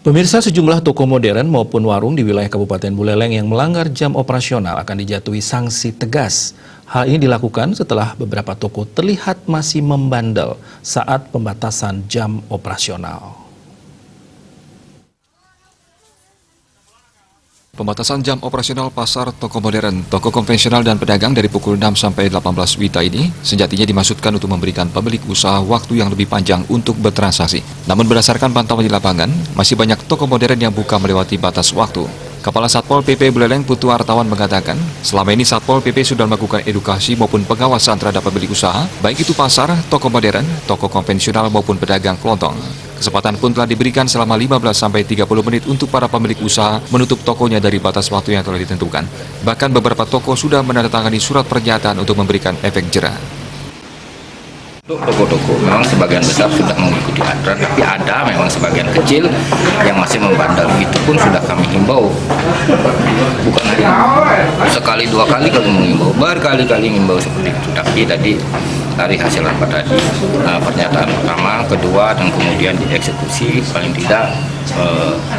Pemirsa, sejumlah toko modern maupun warung di wilayah Kabupaten Buleleng yang melanggar jam operasional akan dijatuhi sanksi tegas. Hal ini dilakukan setelah beberapa toko terlihat masih membandel saat pembatasan jam operasional. Pembatasan jam operasional pasar, toko modern, toko konvensional dan pedagang dari pukul 6 sampai 18 WITA ini sejatinya dimaksudkan untuk memberikan pemilik usaha waktu yang lebih panjang untuk bertransaksi. Namun berdasarkan pantauan di lapangan, masih banyak toko modern yang buka melewati batas waktu. Kepala Satpol PP Buleleng Putu Artawan mengatakan, selama ini Satpol PP sudah melakukan edukasi maupun pengawasan terhadap pemilik usaha, baik itu pasar, toko modern, toko konvensional maupun pedagang kelontong. Kesempatan pun telah diberikan selama 15-30 menit untuk para pemilik usaha menutup tokonya dari batas waktu yang telah ditentukan. Bahkan beberapa toko sudah menandatangani surat pernyataan untuk memberikan efek jera. Untuk toko-toko memang sebagian besar sudah mengikuti aturan, tapi ada memang sebagian kecil yang masih membandel. Itu pun sudah kami himbau, bukan hanya sekali dua kali kami mengimbau, berkali-kali mengimbau seperti itu. Tapi tadi dari hasil rapat tadi, pernyataan pertama, kedua, dan kemudian dieksekusi, paling tidak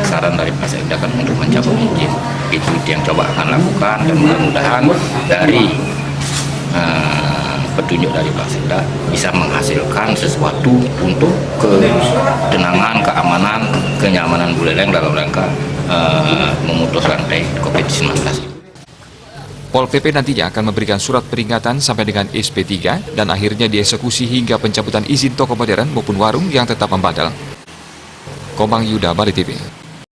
saran dari Pak Sekda kan untuk mencabut izin. Itu yang coba akan lakukan, dan mudah-mudahan dari petunjuk dari Pak Sekda bisa menghasilkan sesuatu untuk ketenangan, keamanan, kenyamanan Buleleng dalam rangka memutus rantai COVID-19. Pol PP nantinya akan memberikan surat peringatan sampai dengan SP3 dan akhirnya dieksekusi hingga pencabutan izin toko modern maupun warung yang tetap membandel. Komang Yuda, Bali TV.